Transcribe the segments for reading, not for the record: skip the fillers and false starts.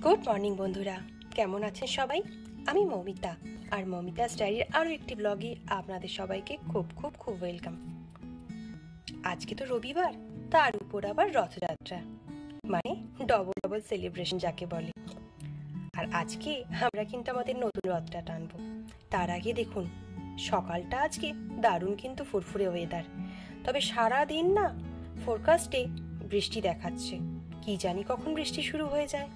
Good morning বন্ধুরা, কেমন আছেন সবাই? আমি মৌমিতা, আর মৌমিতাস ডায়েরির আরও একটি ব্লগে আপনাদের সবাইকে খুব খুব খুব ওয়েলকাম। আজকে তো রবিবার, তার উপর আবার রথযাত্রা, মানে ডবল ডবল সেলিব্রেশন যাকে বলে। আর আজকে আমরা কিন্তু আমাদের নতুন রথটা টানবো। তার আগে দেখুন, সকালটা আজকে দারুণ কিন্তু ফুরফুরে ওয়েদার, তবে সারা দিন না ফোরকাস্টে বৃষ্টি দেখাচ্ছে। কি জানি কখন বৃষ্টি শুরু হয়ে যায়।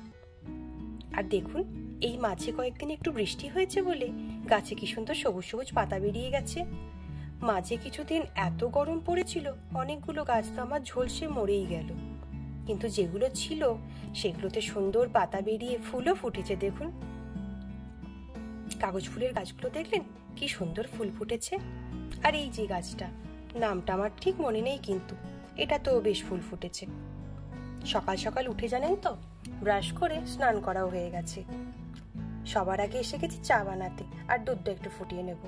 আর দেখুন, এই মাঝে কয়েকদিন একটু বৃষ্টি হয়েছে বলে গাছে কি সুন্দর সবুজ সবুজ পাতা বেরিয়ে গেছে। মাঝে কিছুদিন এত গরম পড়েছিল, অনেকগুলো গাছ তো আমার ঝলসে মরেই গেল, কিন্তু যেগুলো ছিল সেগুলোতে সুন্দর পাতা বেরিয়ে ফুলও ফুটেছে। দেখুন, কাগজ ফুলের গাছগুলো দেখলেন কি সুন্দর ফুল ফুটেছে। আর এই যে গাছটা, নামটা আমার ঠিক মনে নেই, কিন্তু এটা তো বেশ ফুল ফুটেছে। সকাল সকাল উঠে জানেন তো, ব্রাশ করে স্নান করাও হয়ে গেছে। সবার আগে এসে গেছি চা বানাতে, আর দুধটা একটু ফুটিয়ে নেব।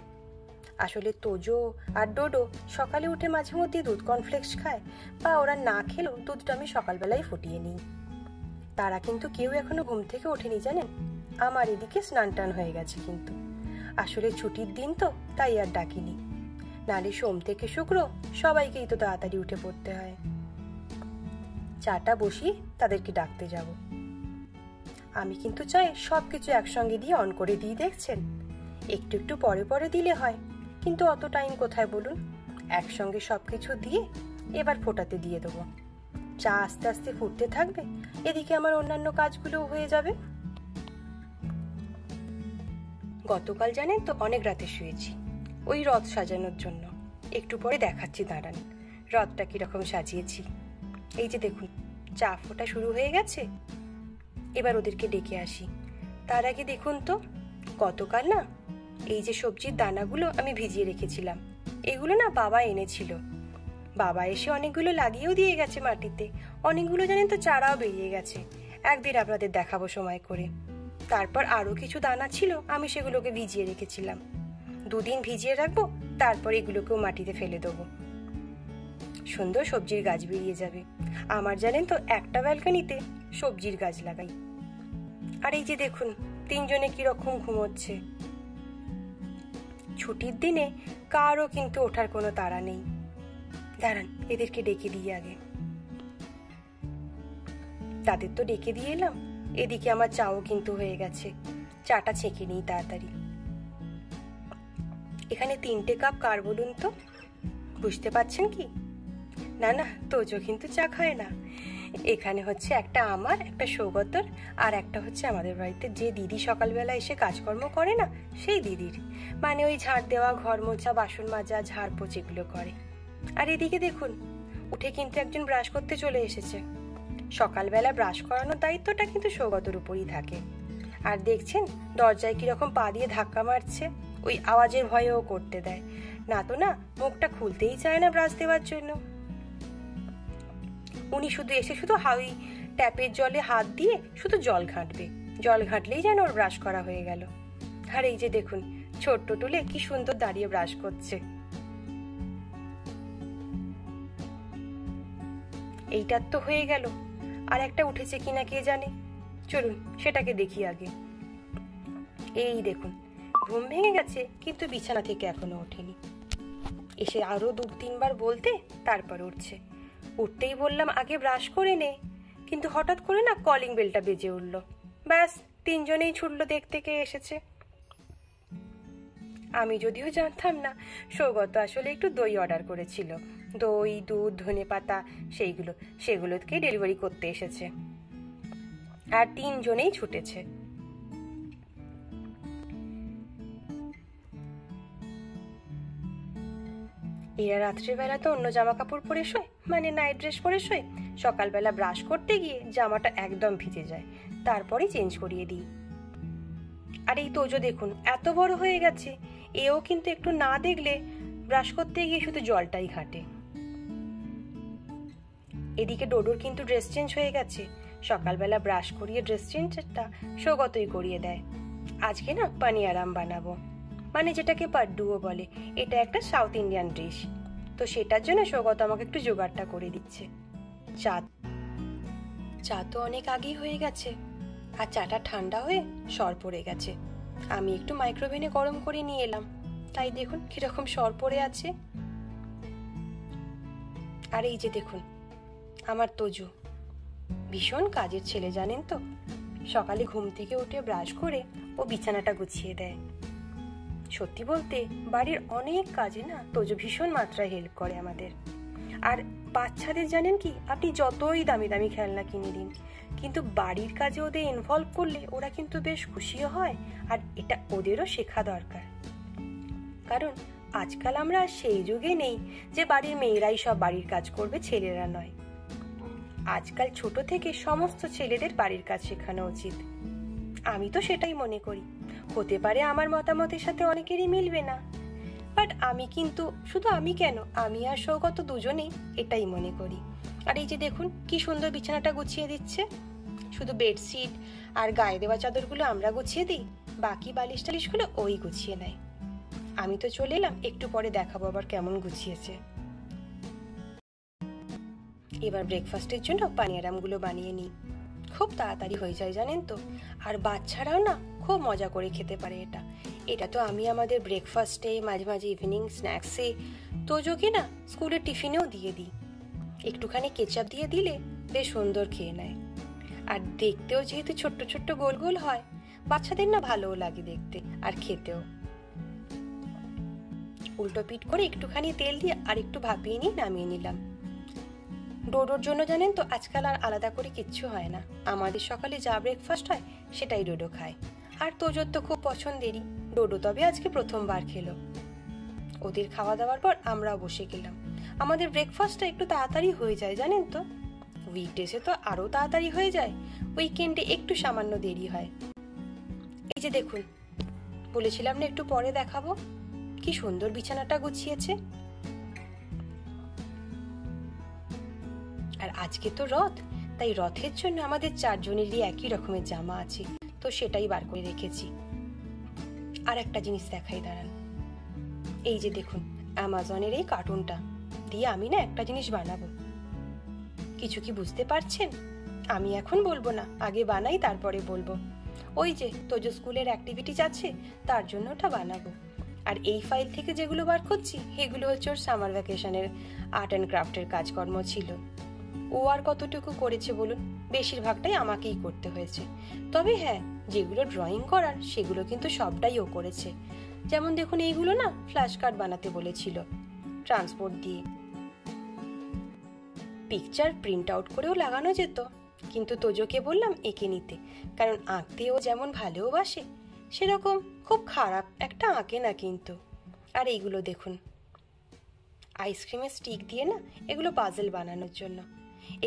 আসলে তোজো আর ডোডো সকালে উঠে মাঝে মধ্যে দুধ কর্নফ্লেক্স খায়, বা ওরা না খেলেও দুধটা আমি সকালবেলায় ফুটিয়ে নিই। তারা কিন্তু কেউ এখনো ঘুম থেকে ওঠেনি জানেন। আমার এদিকে স্নান টান হয়ে গেছে, কিন্তু আসলে ছুটির দিন তো তাই আর ডাকিনি, নালে সোম থেকে শুক্র সবাইকেই তো তাড়াতাড়ি উঠে পড়তে হয়। চাটা বসিয়ে তাদেরকে ডাকতে যাব। আমি কিন্তু চাই সবকিছু একসঙ্গে দিয়ে অন করে দিয়ে, দেখছেন, একটু একটু পরে পরে দিলে হয়, কিন্তু অত টাইম কোথায় বলুন। একসঙ্গে সবকিছু দিয়ে এবার ফোটাতে দিয়ে দেবো। চা আস্তে আস্তে ফুটতে থাকবে, এদিকে আমার অন্যান্য কাজগুলো হয়ে যাবে। গতকাল জানেন তো অনেক রাতে শুয়েছি ওই রথ সাজানোর জন্য। একটু পরে দেখাচ্ছি, দাঁড়ান, রথটা কিরকম সাজিয়েছি। এই যে দেখুন, চা ফোটা শুরু হয়ে গেছে। এবার ওদেরকে ডেকে আসি। তার আগে দেখুন তো, গতকাল না এই যে সবজির দানাগুলো আমি ভিজিয়ে রেখেছিলাম, এগুলো না বাবা এনেছিল। বাবা এসে অনেকগুলো লাগিয়েও দিয়ে গেছে মাটিতে, অনেকগুলো জানেন তো চারাও বেরিয়ে গেছে। একদিন আপনাদের দেখাবো সময় করে। তারপর আরও কিছু দানা ছিল, আমি সেগুলোকে ভিজিয়ে রেখেছিলাম। দুদিন ভিজিয়ে রাখবো, তারপর এগুলোকেও মাটিতে ফেলে দেবো। সুন্দর সবজির গাছ বেরিয়ে যাবে। আমার জানেন তো একটা ব্যালকনিতে সবজির গাছ লাগাই। আর এই যে দেখুন, তিনজনে কিরকম ঘুমোচ্ছে। ছুটির দিনে কারও কিন্তু ওঠার কোনো তাড়া নেই। দাঁড়ান, এদেরকে ডেকে দিয়ে আগে। তাদের তো ডেকে দিয়ে এলাম, এদিকে আমার চাও কিন্তু হয়ে গেছে। চাটা ছেঁকে নিই তাড়াতাড়ি। এখানে 3টে কাপ কার বলুন তো? বুঝতে পারছেন কি? না না, তোজো কিন্তু চা খায় না। এখানে হচ্ছে একটা আমার, একটা সৌগতর, আর একটা হচ্ছে আমাদের বাড়িতে যে দিদি সকালবেলা এসে কাজকর্ম করে না, সেই দিদির। মানে ওই ঝাড় দেওয়া, ঘর মোছা, বাসন মাজা, ঝাড় পোছ এগুলো করে। আর এদিকে দেখুন, উঠে কিন্তু একজন ব্রাশ করতে চলে এসেছে। সকালবেলা ব্রাশ করানোর দায়িত্বটা কিন্তু সৌগতর উপরই থাকে। আর দেখছেন দরজায় কিরকম পা দিয়ে ধাক্কা মারছে, ওই আওয়াজের ভয়েও করতে দেয় না। তো না, মুখটা খুলতেই চায় না ব্রাশ দেওয়ার জন্য। উনি শুধু এসে শুধু হাওই ট্যাপের জলে হাত দিয়ে শুধু জল ঘাঁটবে, জল ঘাঁটলেই যেন ওর ব্রাশ করা হয়ে গেল। আর এই যে দেখুন, ছোট্ট টুলে কি সুন্দর দাঁড়িয়ে ব্রাশ করছে। এইটার তো হয়ে গেল, আর একটা উঠেছে কিনা কে জানে। চলুন সেটাকে দেখি আগে। এই দেখুন, ঘুম ভেঙে গেছে, কিন্তু বিছানা থেকে এখনো ওঠেনি। এসে আরো 2-3 বার বলতে তারপর উঠছে। উঠতেই বললাম আগে ব্রাশ করে নে, কিন্তু হঠাৎ করে না কলিং বেলটা বেজে উঠল। ব্যাস, তিনজনেই ছুটলো দেখতে কে এসেছে। আমি যদিও জানতাম না, সৌগত আসলে একটু দই অর্ডার করেছিল। দই, দুধ, ধনেপাতা, সেগুলোকে ডেলিভারি করতে এসেছে। আর তিনজনেই ছুটেছে। এরা রাত্রেবেলা তো অন্য জামা কাপড় পরে শোয়, মানে নাইট ড্রেস পরে শোয়। সকালবেলা ব্রাশ করতে গিয়ে জামাটা একদম ভিজে যায়, তারপরেই চেঞ্জ করিয়ে দিই। আর এই তোজো দেখুন এত বড় হয়ে গেছে, এও কিন্তু একটু না দেখলে ব্রাশ করতে গিয়ে শুধু জলটাই ঘাটে। এদিকে ডোডোর কিন্তু ড্রেস চেঞ্জ হয়ে গেছে। সকালবেলা ব্রাশ করিয়ে ড্রেস চেঞ্জটা সৌগতই করিয়ে দেয়। আজকে না পানিয়ারাম বানাবো, মানে যেটাকে পাড্ডুও বলে। এটা একটা সাউথ ইন্ডিয়ান ডিশ, তো সেটার জন্য সৌগত আমাকে একটু জোগাড়টা করে দিচ্ছে। চা তো অনেক আগেই হয়ে গেছে, আর চাটা ঠান্ডা হয়ে সর পড়ে গেছে। আমি একটু মাইক্রোওভেনে গরম করে নিয়ে এলাম, তাই দেখুন কিরকম সর পড়ে আছে। আর এই যে দেখুন আমার তোজো, ভীষণ কাজের ছেলে জানেন তো। সকালে ঘুম থেকে উঠে ব্রাশ করে ও বিছানাটা গুছিয়ে দেয়। সত্যি বলতে বাড়ির অনেক কাজে না তোজো ভীষণ মাত্রায় হেল্প করে আমাদের। আর বাচ্চাদের জানেন কি, আপনি যতই দামি দামি খেলনা কিনে দিন, কিন্তু বাড়ির কাজে ওদের ইনভলভ করলে ওরা কিন্তু বেশ খুশিও হয়। আর এটা ওদেরও শেখা দরকার, কারণ আজকাল আমরা সেই যুগে নেই যে বাড়ির মেয়েরাই সব বাড়ির কাজ করবে, ছেলেরা নয়। আজকাল ছোট থেকে সমস্ত ছেলেদের বাড়ির কাজ শেখানো উচিত। আমি তো সেটাই মনে করি। হতে পারে আমার মতামতের সাথে অনেকেরই মিলবে না, বাট আমি কিন্তু, শুধু আমি কেন, আমি আর সৌগত দুজনেই এটাই মনে করি। আর এই যে দেখুন কি সুন্দর বিছানাটা গুছিয়ে দিচ্ছে। শুধু বেডশিট আর গায়ে দেওয়া চাদরগুলো আমরা গুছিয়ে দিই, বাকি বালিশ টালিশগুলো ওই গুছিয়ে নেয়। আমি তো চলে এলাম, একটু পরে দেখাবো আবার কেমন গুছিয়েছে। এবার ব্রেকফাস্টের জন্য পানিয়ারামগুলো বানিয়ে নিই। খুব তাড়াতাড়ি হয়ে যায় জানেন তো। আর বাচ্চারাও না খুব মজা করে খেতে পারে এটা। এটা তো আমি আমাদের ব্রেকফাস্টে, মাঝে মাঝে ইভিনিং স্ন্যাক্সে, তোজোকে না স্কুলের টিফিনেও দিয়ে দিই। একটুখানি কেচাপ দিয়ে দিলে বেশ সুন্দর খেয়ে নেয়। আর দেখতেও যেহেতু ছোট্ট ছোট্ট গোল গোল হয়, বাচ্চাদের না ভালোও লাগে দেখতে আর খেতেও। উল্টো পিঠ করে একটুখানি তেল দিয়ে আর একটু ভাপিয়ে নিয়ে নামিয়ে নিলাম। ডোডোর জন্য জানেন তো আজকাল আর আলাদা করে কিচ্ছু হয় না। আমাদের সকালে যা ব্রেকফাস্ট হয় সেটাই ডোডো খায়। আর তোজোর তো খুব পছন্দেরই। ডোডো তবে আজকে প্রথমবার খেলো। ওদের খাওয়া দাওয়ার পর আমরাও বসে গেলাম। আমাদের ব্রেকফাস্টটা একটু তাড়াতাড়ি হয়ে যায় জানেন তো। উইকডেসে তো আরো তাড়াতাড়ি হয়ে যায়, উইকেন্ডে একটু সামান্য দেরি হয়। এই যে দেখুন, বলেছিলাম না একটু পরে দেখাবো, কি সুন্দর বিছানাটা গুছিয়েছে। আর আজকে তো রথ, তাই রথের জন্য আমাদের চারজনেরই একই রকমের জামা আছে, তো সেটাই বার করে রেখেছি। আর একটা জিনিস দেখাই দাঁড়ান। এই যে দেখুন অ্যামাজনের এই কার্টুনটা দিয়ে আমি না একটা জিনিস বানাবো। কিছু কি বুঝতে পারছেন? আমি এখন বলবো না, আগে বানাই তারপরে বলবো। ওই যে তোজো স্কুলের অ্যাক্টিভিটিজ আছে, তার জন্য ওটা বানাবো। আর এই ফাইল থেকে যেগুলো বার করছি সেগুলো হচ্ছে ওর সামার ভ্যাকেশনের আর্ট অ্যান্ড ক্রাফটের কাজকর্ম ছিল। ও আর কতটুকু করেছে বলুন, বেশিরভাগটাই আমাকেই করতে হয়েছে। তবে হ্যাঁ, যেগুলো ড্রয়িং করার সেগুলো কিন্তু সবটাই ও করেছে। যেমন দেখুন এইগুলো না ফ্ল্যাশ কার্ড বানাতে বলেছিল ট্রান্সপোর্ট দিয়ে। পিকচার প্রিন্ট আউট করেও লাগানো যেত, কিন্তু তোজোকে বললাম এঁকে নিতে, কারণ আঁকতে ও যেমন ভালোবাসে সেরকম খুব খারাপ একটা আঁকে না কিন্তু। আর এইগুলো দেখুন আইসক্রিমের স্টিক দিয়ে না এগুলো পাজল বানানোর জন্য।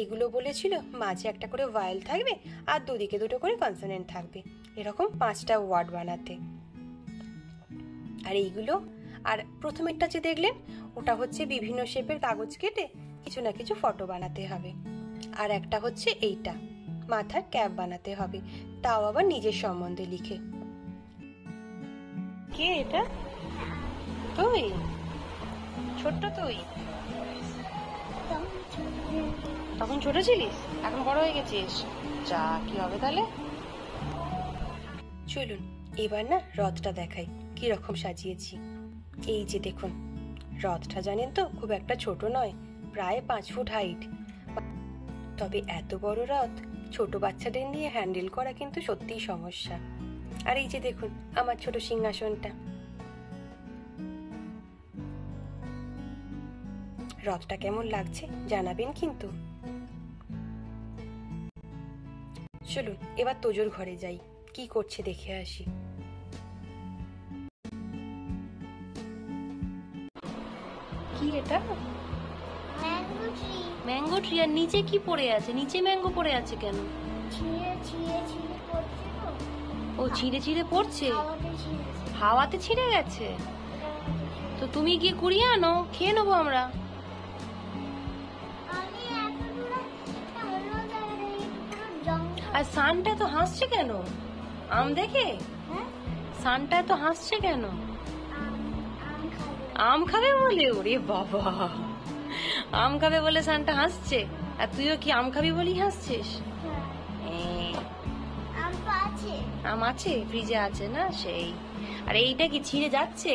এগুলো বলেছিল মাঝে একটা করে ভায়েল থাকবে আর দুদিকে দুটো করে কনসোনেন্ট থাকবে, এরকম 5টা ওয়ার্ড বানাতে। আর এইগুলো, আর প্রথমেরটা যে দেখলেন ওটা হচ্ছে বিভিন্ন শেপের কাগজ কেটে কিছু না কিছু ফটো বানাতে হবে। আর একটা হচ্ছে এইটা, মাথার ক্যাপ বানাতে হবে, তাও আবার নিজের সম্বন্ধে লিখে। কে এটা? তুই? ছোট্ট তুই? তখন ছোট ছিলিস, এখন বড় হয়ে গেছিস। যা, কি হবে তাহলে? চলুন এবার না রথটা দেখাই কি রকম সাজিয়েছি। এই যে দেখুন, রথটা জানেন তো খুব একটা ছোট নয়, প্রায় 5 ফুট হাইট। তবে এত বড় রথ ছোট বাচ্চাদের নিয়ে হ্যান্ডেল করা কিন্তু সত্যিই সমস্যা। আর এই যে দেখুন আমার ছোট সিংহাসনটা। রথটা কেমন লাগছে জানাবেন কিন্তু। চলুন এবার তোজোর ঘরে যাই, কি করছে দেখে আসি। কি এটা? Mango tree. আর নিচে কি পড়ে আছে? নিচে ম্যাঙ্গো পড়ে আছে কেন? ও ছিঁড়ে ছিঁড়ে পড়ছে, হাওয়াতে ছিঁড়ে গেছে। তো তুমি গিয়ে কুড়িয়ে আনো, খেয়ে নেবো আমরা। আর সানটা তো হাসছে কেন আম দেখে? সানটা তো হাসছে কেন? আম খাবে বলে? ওরে বাবা, আম খাবে বলে সানটা হাসছে, আর তুইও কি আম খাবি বলেই হাসছিস? আম আছে, ফ্রিজে আছে না, সেই। আর এইটা কি ছিঁড়ে যাচ্ছে?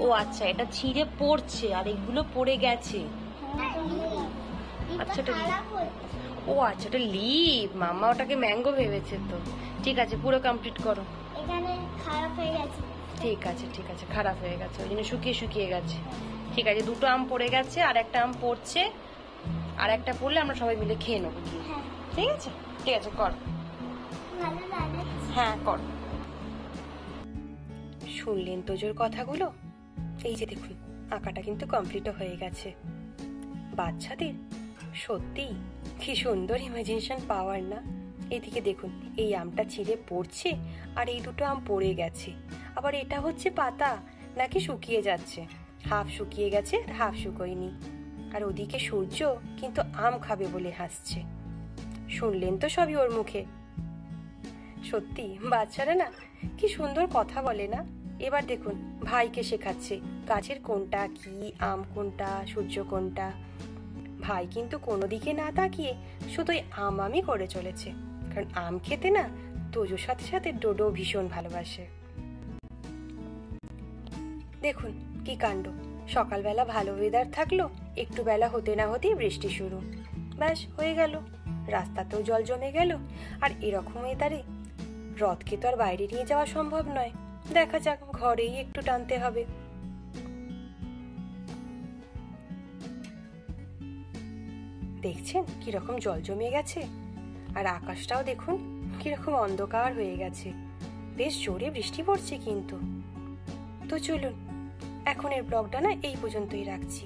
ও আচ্ছা, এটা ছিঁড়ে পড়ছে আর এগুলো পড়ে গেছে। আচ্ছা, ও আচ্ছা, এটা লিপ। মামা ওটাকে ম্যাঙ্গো ভেবেছে তো। ঠিক আছে, পুরো কমপ্লিট করো। খারাপ হয়ে গেছে। ঠিক আছে, ঠিক আছে, খারাপ হয়ে গেছে, ওই জন্য শুকিয়ে শুকিয়ে গেছে। ঠিক আছে, দুটো আম পড়ে গেছে, আর একটা আম পড়ছে, আর একটা পড়লে আমরা সবাই মিলে খেয়ে নেবো গিয়ে। ঠিক আছে, ঠিক আছে, কর। হ্যাঁ, কর। শুনলেন তো জোর কথাগুলো? এই যে দেখুন, আঁকাটা কিন্তু কমপ্লিটও হয়ে গেছে। বাচ্চাদের সত্যি কি সুন্দর ইমাজিনেশন পাওয়ার না। এদিকে দেখুন, এই আমটা ছিঁড়ে পড়ছে আর এই দুটো আম পড়ে গেছে। আবার এটা হচ্ছে পাতা নাকি শুকিয়ে যাচ্ছে, হাফ শুকিয়ে গেছে আর হাফ শুকোয়নি। আর ওদিকে সূর্য কিন্তু আম খাবে বলে হাসছে। শুনলেন তো সবই ওর মুখে। সত্যি বাচ্চারা না কি সুন্দর কথা বলে না। এবার দেখুন, ভাইকে শেখাচ্ছে গাছের কোনটা কি, আম কোনটা, সূর্য কোনটা। ভাই কিন্তু কোনো দিকে না তাকিয়ে শুধু আম আমই করে চলেছে, কারণ আম খেতে না তোজোর সাথে সাথে ডোডো ভীষণ ভালোবাসে। দেখুন কি কাণ্ড, সকালবেলা ভালো ওয়েদার থাকলো, একটু বেলা হতে না হতেই বৃষ্টি শুরু। ব্যাস হয়ে গেল, রাস্তাতেও জল জমে গেল। আর এরকম ওয়েদারে রথকে তো আর বাইরে নিয়ে যাওয়া সম্ভব নয়। দেখা যাক, ঘরেই একটু টানতে হবে। দেখছেন কিরকম জল জমে গেছে, আর আকাশটাও দেখুন কিরকম অন্ধকার হয়ে গেছে। বেশ জোরে বৃষ্টি পড়ছে কিন্তু। তো চলুন, এখন এর ব্লগটা না এই পর্যন্তই রাখছি।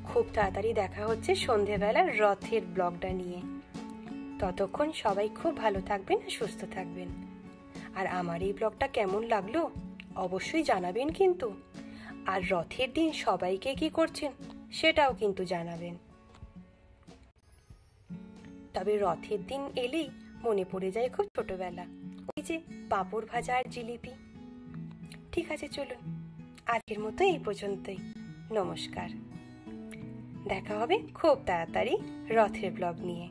খুব তাড়াতাড়ি দেখা হচ্ছে সন্ধেবেলার রথের ব্লগটা নিয়ে। ততক্ষণ সবাই খুব ভালো থাকবেন, সুস্থ থাকবেন। আর আমার এই ব্লগটা কেমন লাগলো অবশ্যই জানাবেন কিন্তু। আর রথের দিন সবাইকে কি করছেন সেটাও কিন্তু জানাবেন। তবে রথের দিন এলেই মনে পড়ে যায় খুব ছোটবেলা, ওই যে পাঁপড় ভাজা আর জিলিপি। ঠিক আছে, চলুন আজকের মতো এই পর্যন্তই। নমস্কার, দেখা হবে খুব তাড়াতাড়ি রথের ব্লগ নিয়ে।